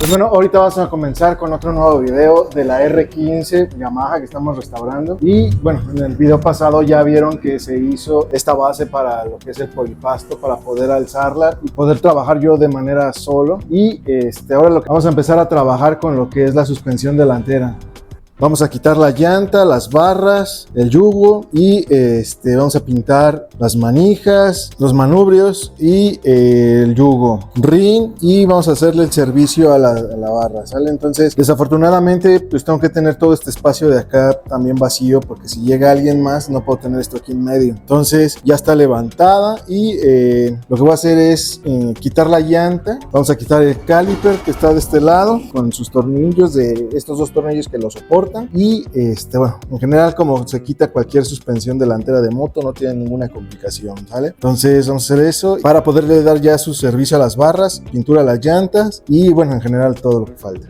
Pues bueno, ahorita vamos a comenzar con otro nuevo video de la R15 Yamaha que estamos restaurando. Y bueno, en el video pasado ya vieron que se hizo esta base para lo que es el polipasto, para poder alzarla y poder trabajar yo de manera solo. Y ahora lo que vamos a empezar a trabajar con lo que es la suspensión delantera. Vamos a quitar la llanta, las barras, el yugo y vamos a pintar las manijas, los manubrios y el yugo, rin, y vamos a hacerle el servicio a la barra, ¿sale? Entonces, desafortunadamente, pues tengo que tener todo este espacio de acá también vacío, porque si llega alguien más no puedo tener esto aquí en medio. Entonces, ya está levantada y lo que voy a hacer es quitar la llanta. Vamos a quitar el caliper que está de este lado con sus tornillos, de estos dos tornillos que lo soportan. Y bueno, en general, como se quita cualquier suspensión delantera de moto, no tiene ninguna complicación, ¿vale? Entonces vamos a hacer eso para poderle dar ya su servicio a las barras, pintura a las llantas y bueno, en general todo lo que falta.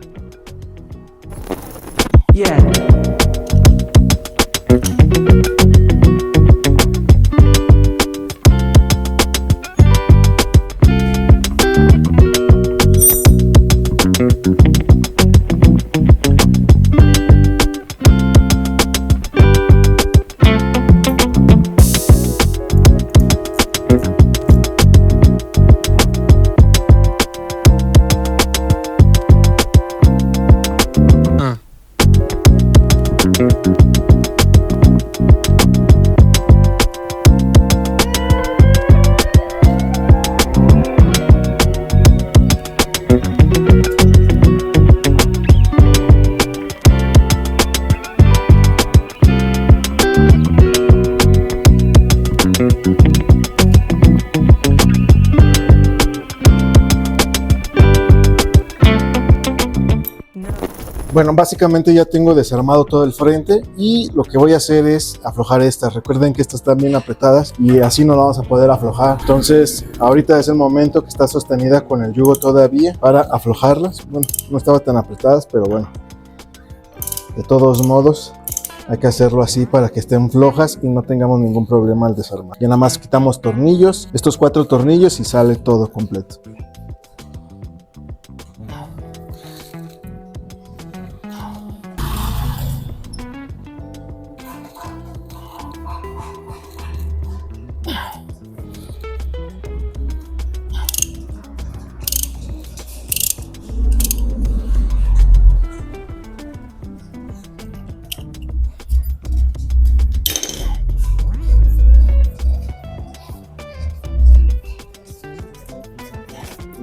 Bueno, básicamente ya tengo desarmado todo el frente y lo que voy a hacer es aflojar estas. Recuerden que estas están bien apretadas y así no la vamos a poder aflojar. Entonces, ahorita es el momento que está sostenida con el yugo todavía para aflojarlas. Bueno, no estaba tan apretadas, pero bueno, de todos modos hay que hacerlo así para que estén flojas y no tengamos ningún problema al desarmar. Ya nada más quitamos tornillos, estos 4 tornillos y sale todo completo.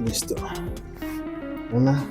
Listo. Una.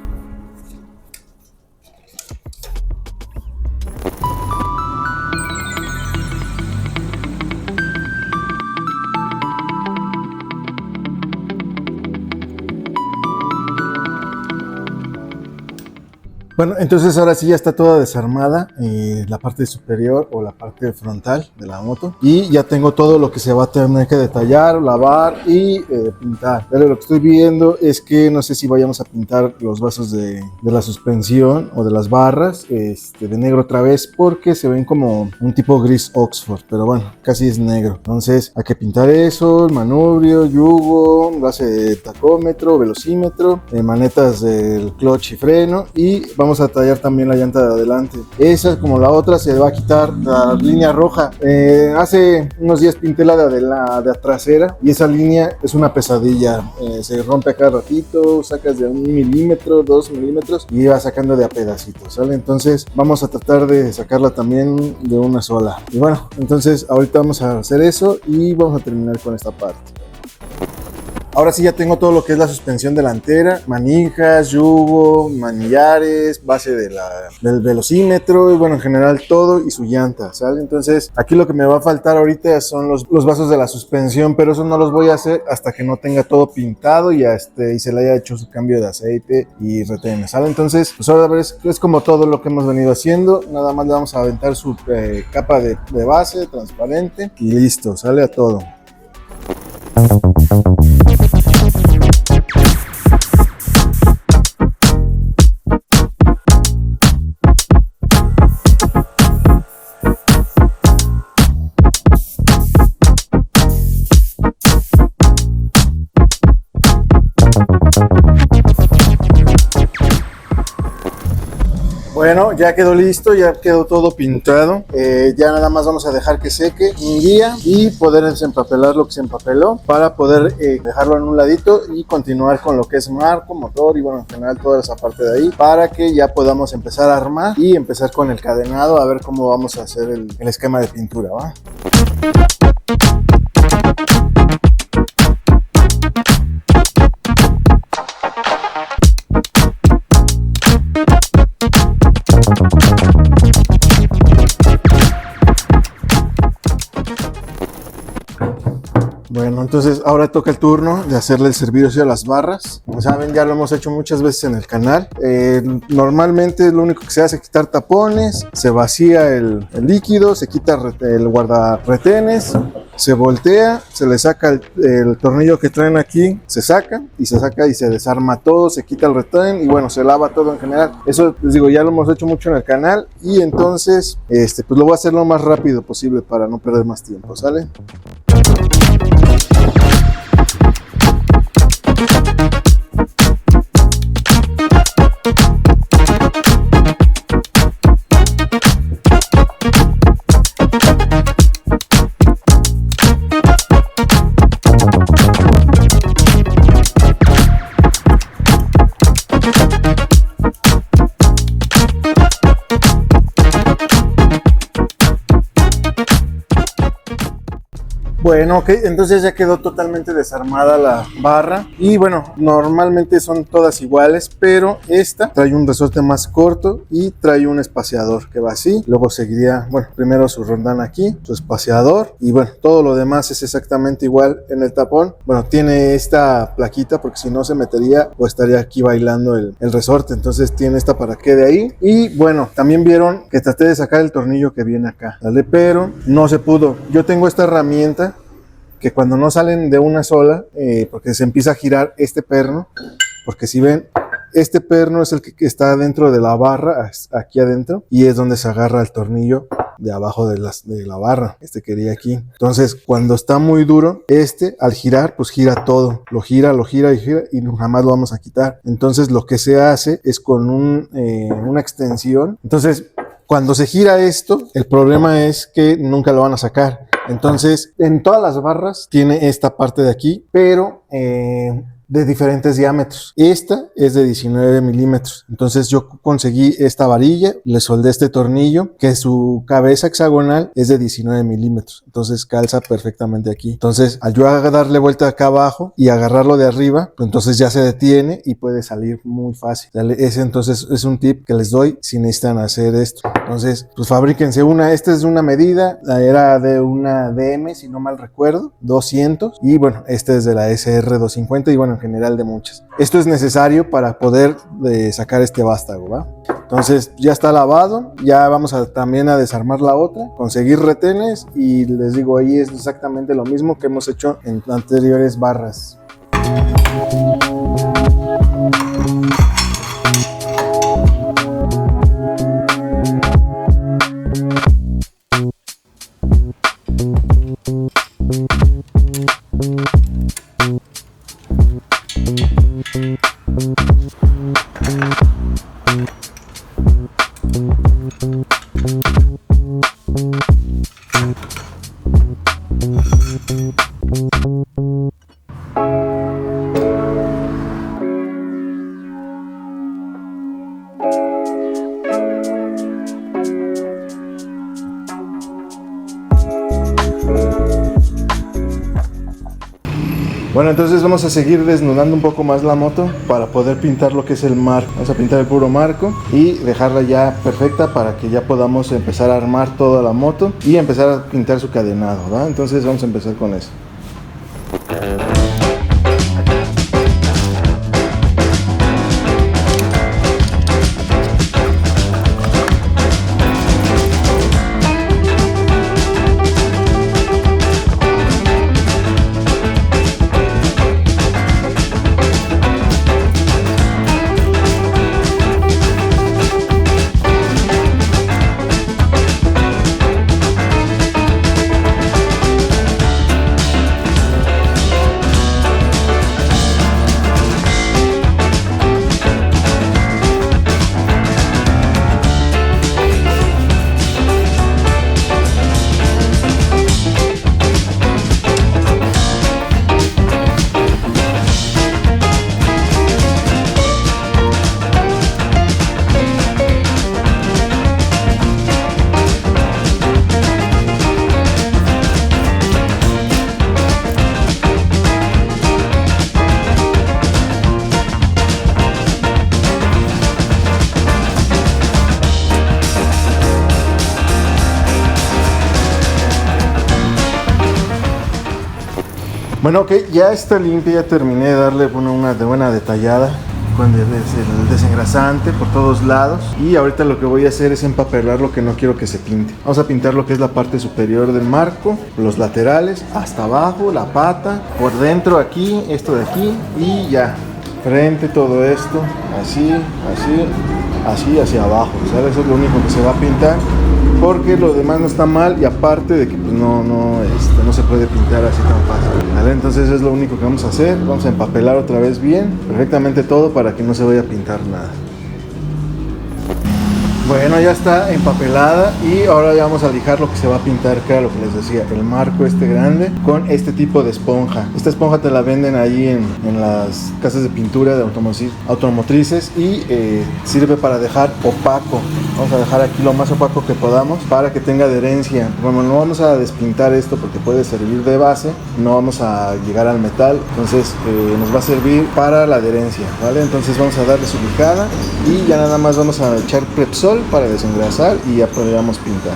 Bueno, entonces ahora sí ya está toda desarmada, la parte superior o la parte frontal de la moto, y ya tengo todo lo que se va a tener que detallar, lavar y pintar. Pero lo que estoy viendo es que no sé si vayamos a pintar los vasos de la suspensión o de las barras de negro otra vez, porque se ven como un tipo gris Oxford, pero bueno, casi es negro. Entonces hay que pintar eso, el manubrio, yugo, base de tacómetro, velocímetro, manetas del clutch y freno, y vamos a tallar también la llanta de adelante. Esa, como la otra, se va a quitar la línea roja. Hace unos días pinté la de trasera y esa línea es una pesadilla. Se rompe a cada ratito, sacas de 1 milímetro, 2 milímetros y va sacando de a pedacitos, ¿sale? Entonces vamos a tratar de sacarla también de una sola. Y bueno, entonces ahorita vamos a hacer eso y vamos a terminar con esta parte. Ahora sí ya tengo todo lo que es la suspensión delantera, manijas, yugo, manillares, base del velocímetro y bueno, en general todo y su llanta, ¿sale? Entonces aquí lo que me va a faltar ahorita son los vasos de la suspensión, pero eso no los voy a hacer hasta que no tenga todo pintado y se le haya hecho su cambio de aceite y retenes, ¿sale? Entonces pues ahora es como todo lo que hemos venido haciendo, nada más le vamos a aventar su capa de base transparente y listo, sale a todo. Bueno, ya quedó listo, ya quedó todo pintado. Ya nada más vamos a dejar que seque un día y poder desempapelar lo que se empapeló para poder dejarlo en un ladito y continuar con lo que es marco, motor y bueno, en general toda esa parte de ahí para que ya podamos empezar a armar y empezar con el cadenado a ver cómo vamos a hacer el esquema de pintura, ¿va? Bueno, entonces ahora toca el turno de hacerle el servicio a las barras. Como saben, ya lo hemos hecho muchas veces en el canal. Normalmente lo único que se hace es quitar tapones, se vacía el líquido, se quita el guardarretenes, se voltea, se le saca el tornillo que traen aquí, se saca y se desarma todo, se quita el retén y bueno, se lava todo en general. Eso les digo, ya lo hemos hecho mucho en el canal y entonces pues lo voy a hacer lo más rápido posible para no perder más tiempo, ¿sale? Bueno, ok, entonces ya quedó totalmente desarmada la barra y bueno, normalmente son todas iguales, pero esta trae un resorte más corto y trae un espaciador que va así, luego seguiría, bueno, primero su rondán aquí, su espaciador y bueno, todo lo demás es exactamente igual en el tapón. Bueno, tiene esta plaquita porque si no se metería o estaría aquí bailando el resorte, entonces tiene esta para que de ahí y bueno, también vieron que traté de sacar el tornillo que viene acá, ¿vale? Pero no se pudo. Yo tengo esta herramienta que cuando no salen de una sola, porque se empieza a girar este perno, porque si ven, este perno es el que está dentro de la barra, aquí adentro, y es donde se agarra el tornillo de abajo de la barra, quería aquí. Entonces, cuando está muy duro, al girar, pues gira todo, lo gira y jamás lo vamos a quitar. Entonces, lo que se hace es con una extensión. Entonces, cuando se gira esto, el problema es que nunca lo van a sacar. Entonces, en todas las barras tiene esta parte de aquí, pero de diferentes diámetros. Esta es de 19 milímetros. Entonces yo conseguí esta varilla, le soldé este tornillo, que su cabeza hexagonal es de 19 milímetros. Entonces calza perfectamente aquí. Entonces, al yo darle vuelta acá abajo y agarrarlo de arriba, pues entonces ya se detiene y puede salir muy fácil. Ese entonces es un tip que les doy si necesitan hacer esto. Entonces, pues fabríquense una. Esta es de una medida, era de una DM, si no mal recuerdo, 200. Y bueno, este es de la SR 250 y bueno, en general de muchas. Esto es necesario para poder sacar este vástago, ¿va? Entonces ya está lavado, ya vamos también a desarmar la otra, conseguir retenes y les digo, ahí es exactamente lo mismo que hemos hecho en anteriores barras. Bueno, entonces vamos a seguir desnudando un poco más la moto para poder pintar lo que es el marco. Vamos a pintar el puro marco y dejarla ya perfecta para que ya podamos empezar a armar toda la moto y empezar a pintar su cadenado, ¿va? Entonces vamos a empezar con eso. Bueno, ok, ya está limpia, ya terminé de darle una buena detallada con el desengrasante por todos lados, y ahorita lo que voy a hacer es empapelar lo que no quiero que se pinte. Vamos a pintar lo que es la parte superior del marco, los laterales, hasta abajo, la pata, por dentro aquí, esto de aquí, y ya, frente, todo esto, así, hacia abajo, ¿sabes? Eso es lo único que se va a pintar, porque lo demás no está mal, y aparte de que pues no se puede pintar así tan fácil, ¿vale? Entonces es lo único que vamos a hacer. Vamos a empapelar otra vez bien, perfectamente todo, para que no se vaya a pintar nada. Bueno, ya está empapelada, y ahora ya vamos a lijar lo que se va a pintar, que era lo que les decía, el marco este grande con este tipo de esponja. Esta esponja te la venden ahí en las casas de pintura de automotrices, y sirve para dejar opaco. Vamos a dejar aquí lo más opaco que podamos para que tenga adherencia. Bueno, no vamos a despintar esto porque puede servir de base, no vamos a llegar al metal, entonces nos va a servir para la adherencia, ¿vale? Entonces vamos a darle su lijada, y ya nada más vamos a echar Prepsol para desengrasar, y ya podríamos pintar.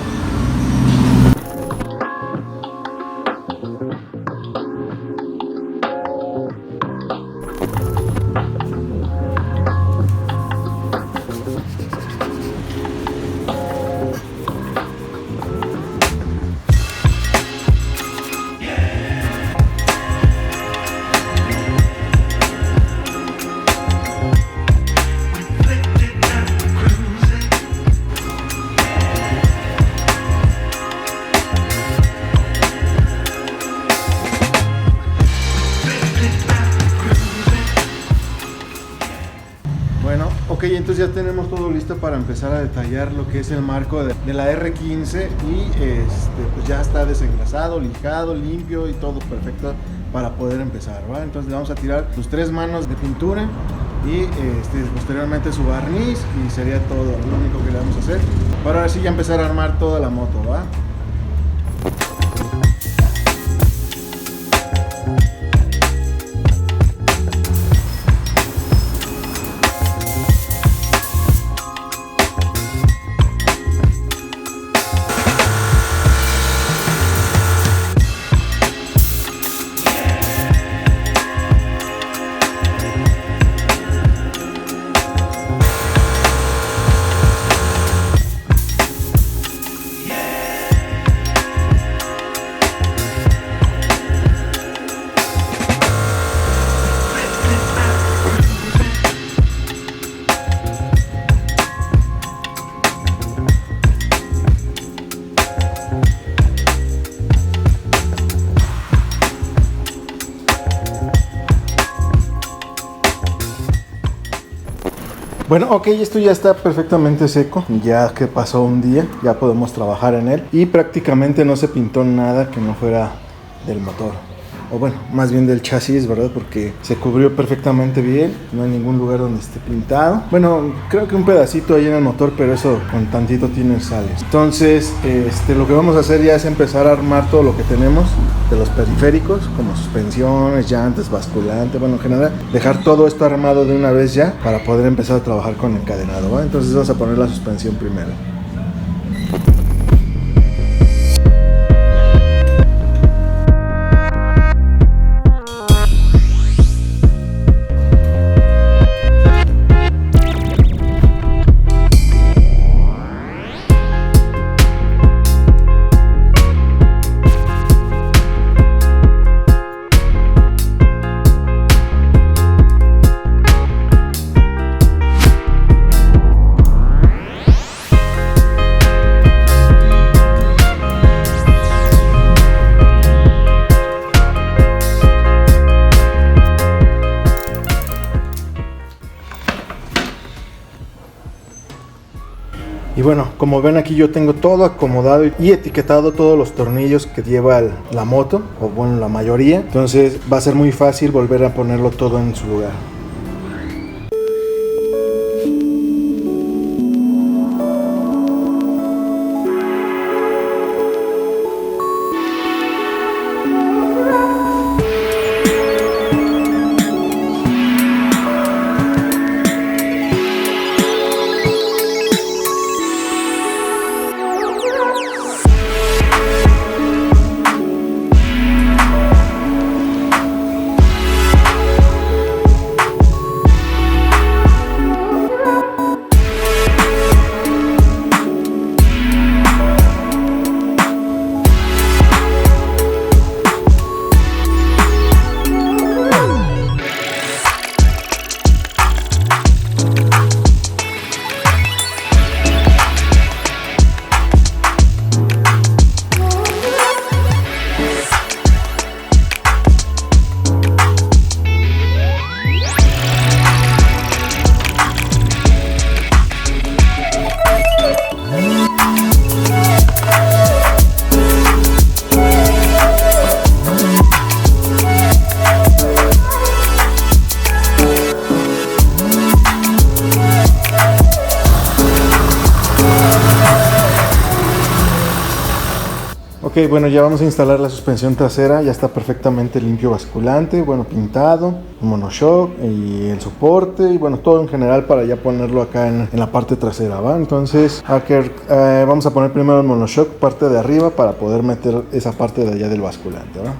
Bueno, ok, entonces ya tenemos todo listo para empezar a detallar lo que es el marco de la R15, y pues ya está desengrasado, lijado, limpio y todo perfecto para poder empezar, ¿va? Entonces le vamos a tirar sus 3 manos de pintura, y posteriormente su barniz, y sería todo lo único que le vamos a hacer para ahora sí ya empezar a armar toda la moto, ¿va? Bueno, ok, esto ya está perfectamente seco, ya que pasó un día, ya podemos trabajar en él, y prácticamente no se pintó nada que no fuera del motor, o bueno, más bien del chasis, ¿verdad? Porque se cubrió perfectamente bien, no hay ningún lugar donde esté pintado. Bueno, creo que un pedacito ahí en el motor, pero eso con tantito tiene sales. Entonces, lo que vamos a hacer ya es empezar a armar todo lo que tenemos de los periféricos, como suspensiones, llantas, basculante, bueno, en general, dejar todo esto armado de una vez ya para poder empezar a trabajar con el cadenado, ¿va? Entonces vamos a poner la suspensión primero. Y bueno, como ven aquí yo tengo todo acomodado y etiquetado todos los tornillos que lleva la moto, o bueno, la mayoría. Entonces va a ser muy fácil volver a ponerlo todo en su lugar. Ok, bueno, ya vamos a instalar la suspensión trasera, ya está perfectamente limpio basculante, bueno, pintado, el monoshock y el soporte y bueno, todo en general para ya ponerlo acá en la parte trasera, ¿va? Entonces, vamos a poner primero el monoshock, parte de arriba, para poder meter esa parte de allá del basculante, ¿va?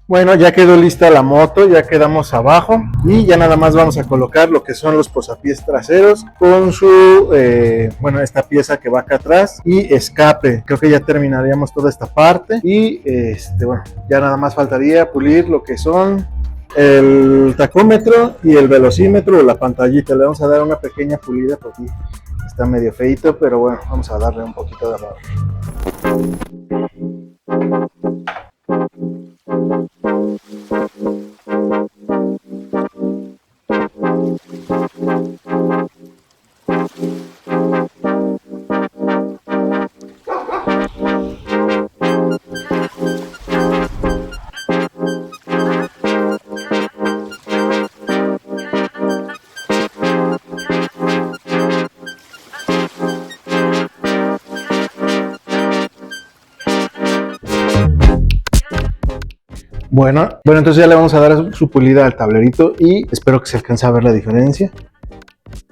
Bueno, ya quedó lista la moto, ya quedamos abajo y ya nada más vamos a colocar lo que son los posapiés traseros con su, esta pieza que va acá atrás y escape. Creo que ya terminaríamos toda esta parte y ya nada más faltaría pulir lo que son el tacómetro y el velocímetro o la pantallita. Le vamos a dar una pequeña pulida porque está medio feito, pero bueno, vamos a darle un poquito de amor. Bueno, entonces ya le vamos a dar su pulida al tablerito y espero que se alcance a ver la diferencia.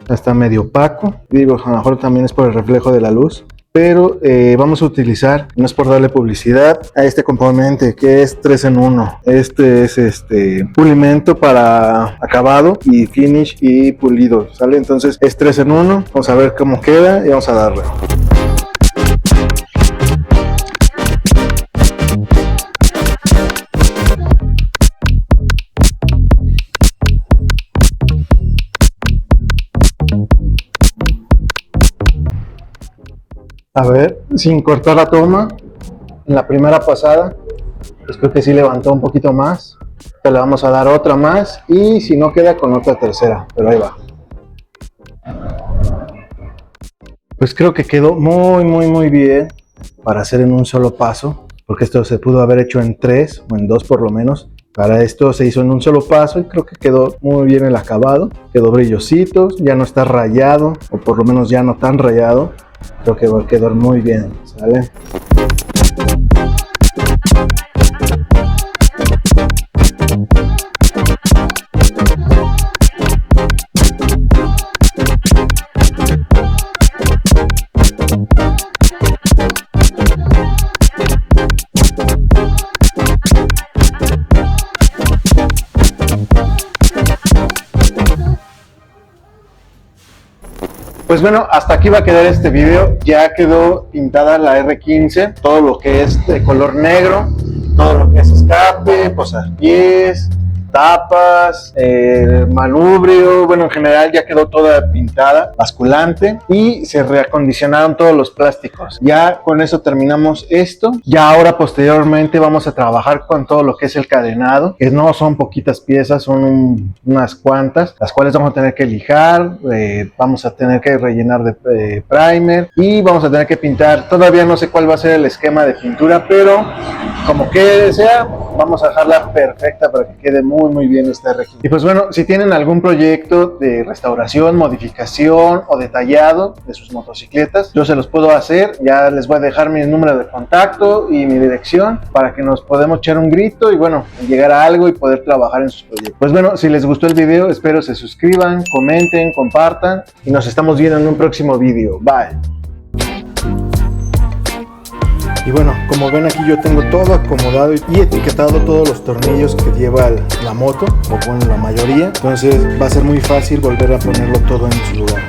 Está medio opaco, digo, a lo mejor también es por el reflejo de la luz, pero vamos a utilizar, no es por darle publicidad, a este componente que es 3 en 1. Este es pulimento para acabado y finish y pulido, ¿sale? Entonces es 3 en 1, vamos a ver cómo queda y vamos a darle. A ver, sin cortar la toma, en la primera pasada, pues creo que sí levantó un poquito más. Le vamos a dar otra más y si no queda con otra tercera, pero ahí va. Pues creo que quedó muy bien para hacer en un solo paso, porque esto se pudo haber hecho en 3 o en 2 por lo menos. Para esto se hizo en un solo paso y creo que quedó muy bien el acabado. Quedó brillosito, ya no está rayado, o por lo menos ya no tan rayado. Creo que va a quedar muy bien, ¿sale? pues bueno, hasta aquí va a quedar este video. Ya quedó pintada la R15, todo lo que es de color negro, todo lo que es escape, posapiés, tapas, manubrio, bueno, en general ya quedó toda pintada, basculante, y se reacondicionaron todos los plásticos. Ya con eso terminamos esto. Ya ahora posteriormente vamos a trabajar con todo lo que es el cadenado, que no son poquitas piezas, son unas cuantas, las cuales vamos a tener que lijar, vamos a tener que rellenar de primer y vamos a tener que pintar. Todavía no sé cuál va a ser el esquema de pintura, pero como que sea, vamos a dejarla perfecta para que quede muy bien esta R15. Y pues bueno, si tienen algún proyecto de restauración, modificación o detallado de sus motocicletas, yo se los puedo hacer. Ya les voy a dejar mi número de contacto y mi dirección para que nos podamos echar un grito y bueno, llegar a algo y poder trabajar en sus proyectos. Pues bueno, si les gustó el video, espero se suscriban, comenten, compartan y nos estamos viendo en un próximo video. Bye. Y bueno, como ven aquí yo tengo todo acomodado y etiquetado todos los tornillos que lleva la moto, o bueno, la mayoría. Entonces va a ser muy fácil volver a ponerlo todo en su lugar.